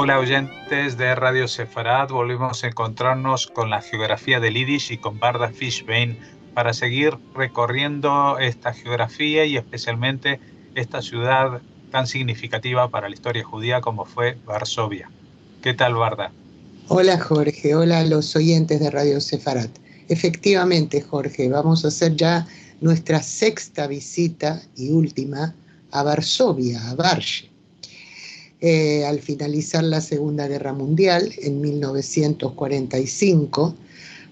Hola oyentes de Radio Sefarad, volvemos a encontrarnos con la geografía del Yiddish y con Varda Fishbein para seguir recorriendo esta geografía y especialmente esta ciudad tan significativa para la historia judía como fue Varsovia. ¿Qué tal, Varda? Hola Jorge, hola a los oyentes de Radio Sefarad. Efectivamente, Jorge, vamos a hacer ya nuestra sexta visita y última a Varsovia, a Varshe. Al finalizar la Segunda Guerra Mundial, en 1945,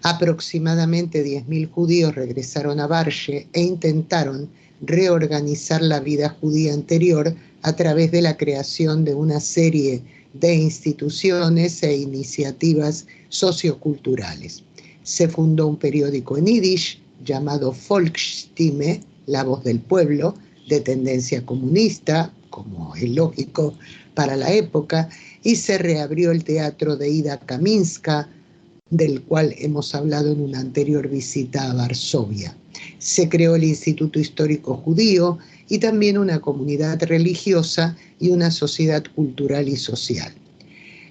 aproximadamente 10.000 judíos regresaron a Varshe e intentaron reorganizar la vida judía anterior a través de la creación de una serie de instituciones e iniciativas socioculturales. Se fundó un periódico en Yiddish llamado Volksstimme, La Voz del Pueblo, de tendencia comunista, como es lógico para la época, y se reabrió el teatro de Ida Kaminska, del cual hemos hablado en una anterior visita a Varsovia. Se creó el Instituto Histórico Judío y también una comunidad religiosa y una sociedad cultural y social.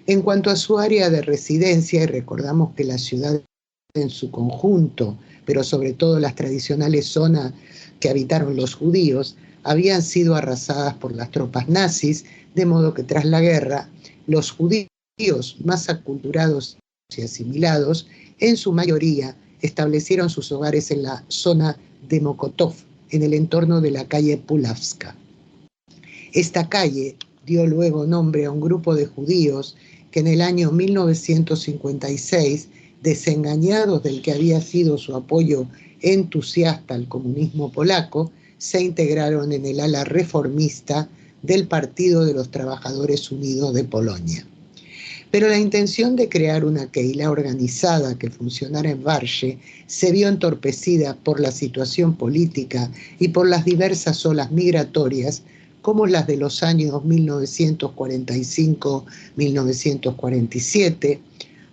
En cuanto a su área de residencia, y recordamos que la ciudad en su conjunto, pero sobre todo las tradicionales zonas que habitaron los judíos, habían sido arrasadas por las tropas nazis, de modo que tras la guerra, los judíos más aculturados y asimilados, en su mayoría, establecieron sus hogares en la zona de Mokotov, en el entorno de la calle Pulavska. Esta calle dio luego nombre a un grupo de judíos que en el año 1956, desengañados del que había sido su apoyo entusiasta al comunismo polaco, se integraron en el ala reformista del Partido de los Trabajadores Unidos de Polonia. Pero la intención de crear una Keilah organizada que funcionara en Varshe se vio entorpecida por la situación política y por las diversas olas migratorias, como las de los años 1945-1947,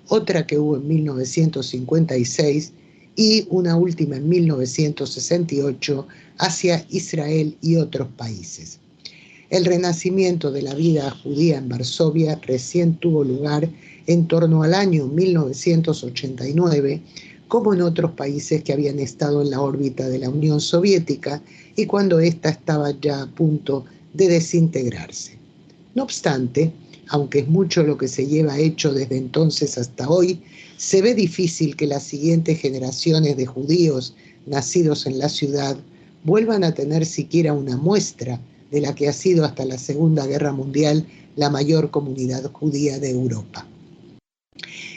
otra que hubo en 1956 y una última en 1968 hacia Israel y otros países. El renacimiento de la vida judía en Varsovia recién tuvo lugar en torno al año 1989, como en otros países que habían estado en la órbita de la Unión Soviética y cuando ésta estaba ya a punto de desintegrarse. No obstante, aunque es mucho lo que se lleva hecho desde entonces hasta hoy, se ve difícil que las siguientes generaciones de judíos nacidos en la ciudad vuelvan a tener siquiera una muestra de la que ha sido hasta la Segunda Guerra Mundial la mayor comunidad judía de Europa.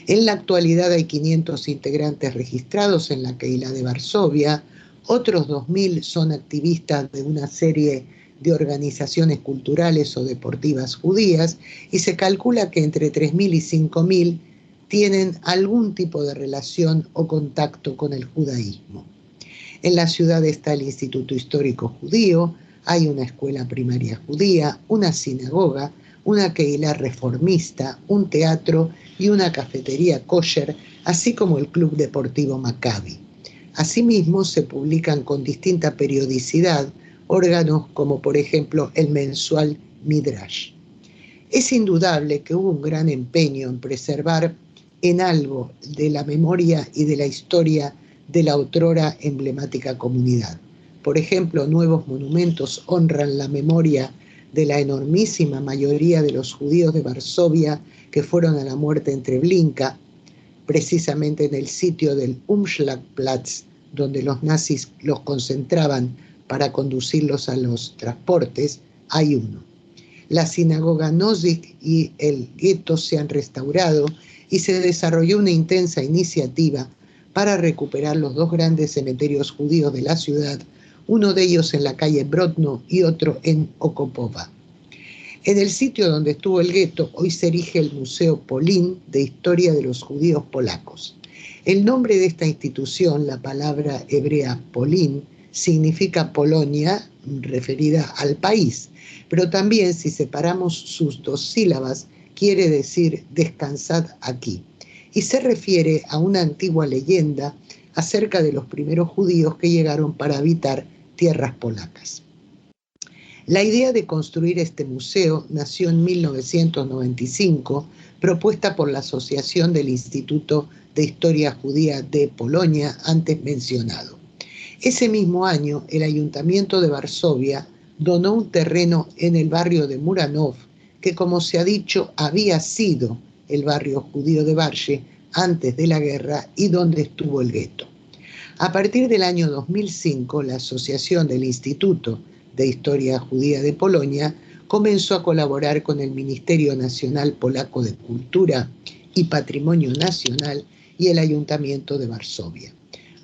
En la actualidad hay 500 integrantes registrados en la Keilah de Varsovia, otros 2.000 son activistas de una serie de organizaciones culturales o deportivas judías y se calcula que entre 3.000 y 5.000 tienen algún tipo de relación o contacto con el judaísmo. En la ciudad está el Instituto Histórico Judío, hay una escuela primaria judía, una sinagoga, una Keilah reformista, un teatro y una cafetería kosher, así como el Club Deportivo Maccabi. Asimismo, se publican con distinta periodicidad órganos como por ejemplo el mensual Midrash. Es indudable que hubo un gran empeño en preservar en algo de la memoria y de la historia de la otrora emblemática comunidad. Por ejemplo, nuevos monumentos honran la memoria de la enormísima mayoría de los judíos de Varsovia que fueron a la muerte en Treblinka, precisamente en el sitio del Umschlagplatz, donde los nazis los concentraban para conducirlos a los transportes, hay uno. La sinagoga Nozik y el gueto se han restaurado y se desarrolló una intensa iniciativa para recuperar los dos grandes cementerios judíos de la ciudad, uno de ellos en la calle Brodno y otro en Okopova. En el sitio donde estuvo el gueto, hoy se erige el Museo Polin de Historia de los Judíos Polacos. El nombre de esta institución, la palabra hebrea Polin, significa Polonia, referida al país, pero también si separamos sus dos sílabas, quiere decir descansad aquí, y se refiere a una antigua leyenda acerca de los primeros judíos que llegaron para habitar tierras polacas. La idea de construir este museo nació en 1995, propuesta por la Asociación del Instituto de Historia Judía de Polonia, antes mencionado. Ese mismo año, el Ayuntamiento de Varsovia donó un terreno en el barrio de Muranov, que, como se ha dicho, había sido el barrio judío de Varsovia antes de la guerra y donde estuvo el gueto. A partir del año 2005, la Asociación del Instituto de Historia Judía de Polonia comenzó a colaborar con el Ministerio Nacional Polaco de Cultura y Patrimonio Nacional y el Ayuntamiento de Varsovia.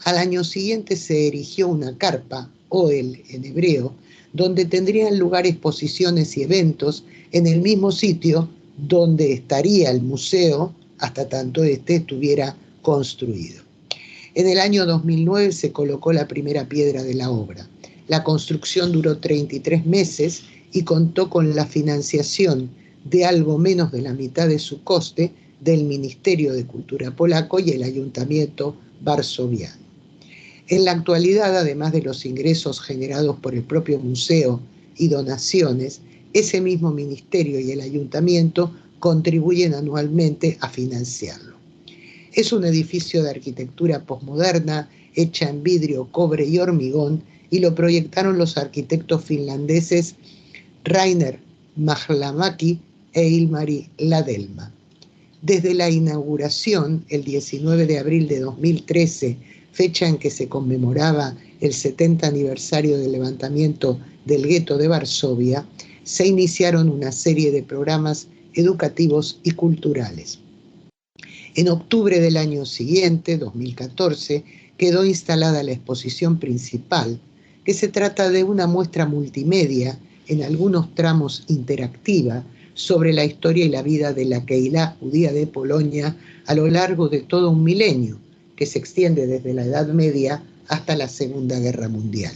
Al año siguiente se erigió una carpa, Ohel en hebreo, donde tendrían lugar exposiciones y eventos en el mismo sitio donde estaría el museo hasta tanto este estuviera construido. En el año 2009 se colocó la primera piedra de la obra. La construcción duró 33 meses y contó con la financiación de algo menos de la mitad de su coste del Ministerio de Cultura polaco y el Ayuntamiento varsoviano. En la actualidad, además de los ingresos generados por el propio museo y donaciones, ese mismo ministerio y el ayuntamiento contribuyen anualmente a financiarlo. Es un edificio de arquitectura posmoderna, hecha en vidrio, cobre y hormigón, y lo proyectaron los arquitectos finlandeses Rainer Mahlamäki e Ilmari Ladelma. Desde la inauguración, el 19 de abril de 2013, fecha en que se conmemoraba el 70 aniversario del levantamiento del gueto de Varsovia, se iniciaron una serie de programas educativos y culturales. En octubre del año siguiente, 2014, quedó instalada la exposición principal, que se trata de una muestra multimedia, en algunos tramos interactiva, sobre la historia y la vida de la Kehilá judía de Polonia a lo largo de todo un milenio, que se extiende desde la Edad Media hasta la Segunda Guerra Mundial.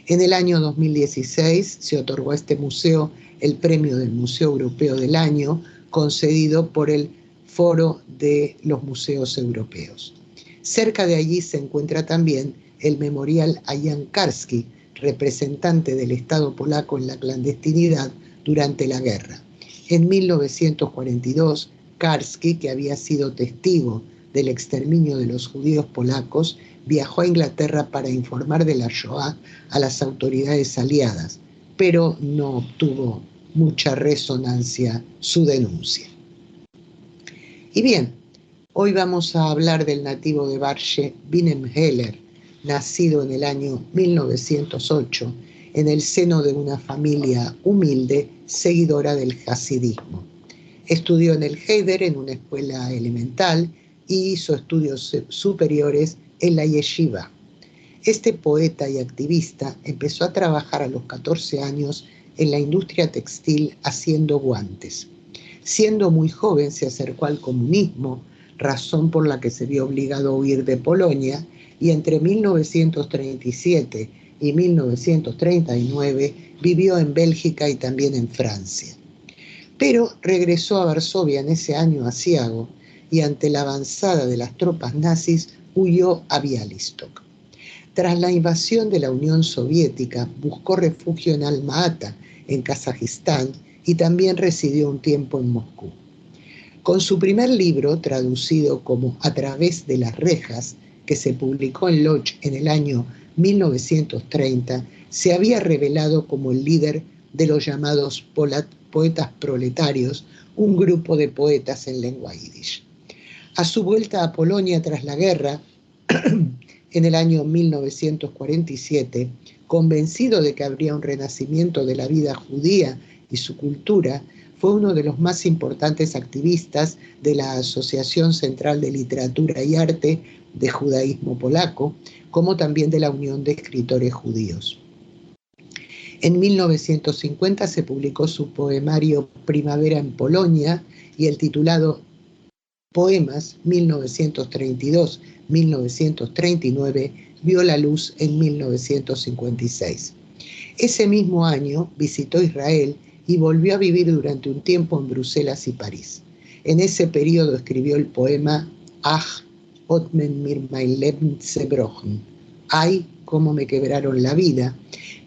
En el año 2016 se otorgó a este museo el premio del Museo Europeo del Año, concedido por el Foro de los Museos Europeos. Cerca de allí se encuentra también el Memorial a Jan Karski, representante del Estado polaco en la clandestinidad durante la guerra. En 1942, Karski, que había sido testigo del exterminio de los judíos polacos, viajó a Inglaterra para informar de la Shoah a las autoridades aliadas, pero no obtuvo mucha resonancia su denuncia. Y bien, hoy vamos a hablar del nativo de Varsovia, Wilhelm Heller, nacido en el año 1908 en el seno de una familia humilde seguidora del hasidismo. Estudió en el Heider, en una escuela elemental, y hizo estudios superiores en la yeshiva. Este poeta y activista empezó a trabajar a los 14 años en la industria textil haciendo guantes. Siendo muy joven se acercó al comunismo, razón por la que se vio obligado a huir de Polonia, y entre 1937 y 1939 vivió en Bélgica y también en Francia. Pero regresó a Varsovia en ese año aciago y ante la avanzada de las tropas nazis huyó a Białystok. Tras la invasión de la Unión Soviética, buscó refugio en Alma-Ata, en Kazajistán, y también residió un tiempo en Moscú. Con su primer libro, traducido como A través de las rejas, que se publicó en Łódź en el año 1930, se había revelado como el líder de los llamados poetas proletarios, un grupo de poetas en lengua yiddish. A su vuelta a Polonia tras la guerra, en el año 1947, convencido de que habría un renacimiento de la vida judía y su cultura, fue uno de los más importantes activistas de la Asociación Central de Literatura y Arte de Judaísmo Polaco, como también de la Unión de Escritores Judíos. En 1950 se publicó su poemario Primavera en Polonia y el titulado Poemas 1932-1939 vio la luz en 1956. Ese mismo año visitó Israel y volvió a vivir durante un tiempo en Bruselas y París. En ese periodo escribió el poema Ach, ot men mir mein Leben zerbrochen. Ay, Cómo me quebraron la vida,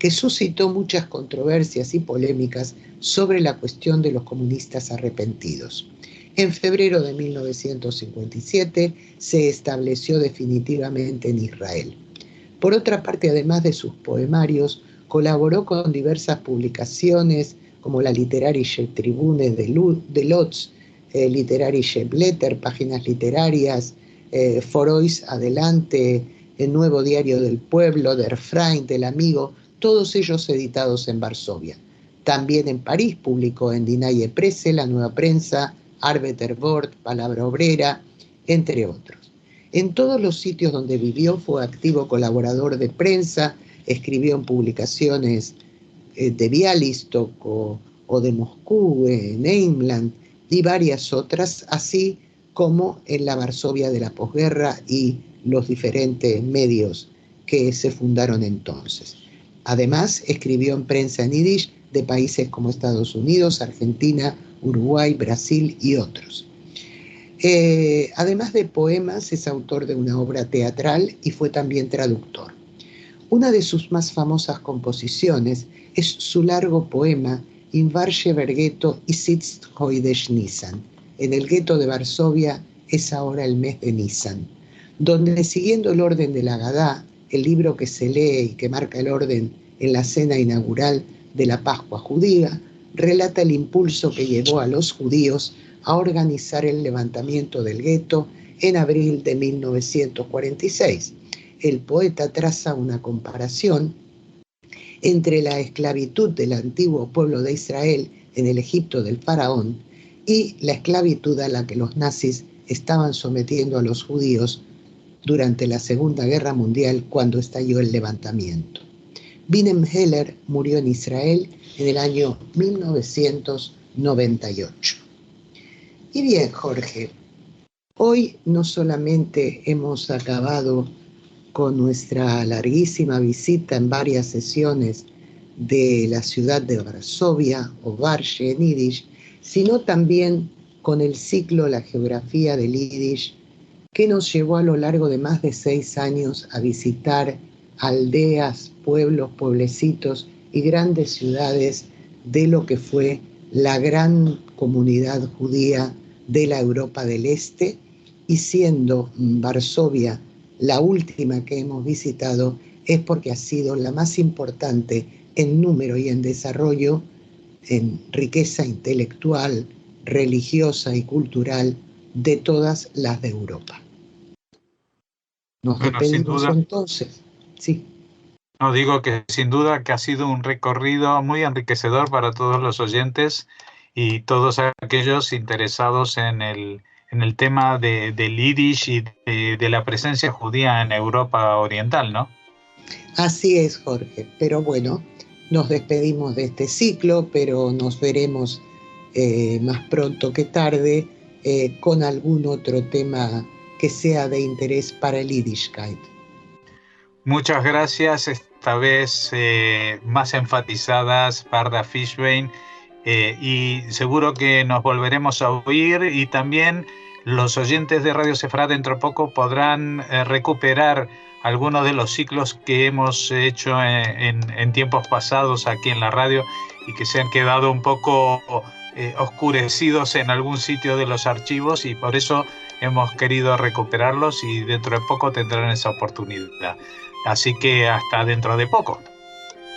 que suscitó muchas controversias y polémicas sobre la cuestión de los comunistas arrepentidos. En febrero de 1957 se estableció definitivamente en Israel. Por otra parte, además de sus poemarios, colaboró con diversas publicaciones como la Literarische Tribune de Lodz, Literarische Blätter, Páginas Literarias, Forois Adelante, El Nuevo Diario del Pueblo, Der Freund, El Amigo, todos ellos editados en Varsovia. También en París publicó en Die Neue Presse, La Nueva Prensa, Arbeiterwort, Palabra Obrera, entre otros. En todos los sitios donde vivió fue activo colaborador de prensa, escribió en publicaciones de Bialystok o de Moscú, en Heimland y varias otras, así como en la Varsovia de la posguerra y los diferentes medios que se fundaron entonces. Además, escribió en prensa en yiddish de países como Estados Unidos, Argentina, Uruguay, Brasil y otros. Además de poemas, es autor de una obra teatral y fue también traductor. Una de sus más famosas composiciones es su largo poema In Varsovia Ghetto ist heute Nisan. En el gueto de Varsovia es ahora el mes de Nisan, donde, siguiendo el orden de la Agadá, el libro que se lee y que marca el orden en la cena inaugural de la Pascua judía, relata el impulso que llevó a los judíos a organizar el levantamiento del gueto en abril de 1946. El poeta traza una comparación entre la esclavitud del antiguo pueblo de Israel en el Egipto del faraón y la esclavitud a la que los nazis estaban sometiendo a los judíos durante la Segunda Guerra Mundial, cuando estalló el levantamiento. Winem Heller murió en Israel en el año 1998. Y bien, Jorge, hoy no solamente hemos acabado con nuestra larguísima visita en varias sesiones de la ciudad de Varsovia, o Varshe en yiddish, sino también con el ciclo La Geografía del Yiddish, que nos llevó a lo largo de más de 6 años a visitar aldeas, pueblos, pueblecitos y grandes ciudades de lo que fue la gran comunidad judía de la Europa del Este, y siendo Varsovia la última que hemos visitado, es porque ha sido la más importante en número y en desarrollo, en riqueza intelectual, religiosa y cultural de todas las de Europa. Nos despedimos entonces. Sí. No, digo que sin duda que ha sido un recorrido muy enriquecedor para todos los oyentes y todos aquellos interesados en el tema del yiddish y de la presencia judía en Europa Oriental, ¿no? Así es, Jorge. Pero bueno, nos despedimos de este ciclo, pero nos veremos más pronto que tarde con algún otro tema que sea de interés para el Yiddishkeit. Muchas gracias, esta vez más enfatizadas, Barda Fishbein, y seguro que nos volveremos a oír, y también los oyentes de Radio Sefarad dentro de poco podrán recuperar algunos de los ciclos que hemos hecho en tiempos pasados aquí en la radio y que se han quedado un poco oscurecidos en algún sitio de los archivos, y por eso hemos querido recuperarlos y dentro de poco tendrán esa oportunidad. Así que hasta dentro de poco.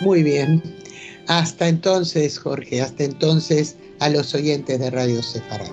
Muy bien. Hasta entonces, Jorge. Hasta entonces a los oyentes de Radio Sefarad.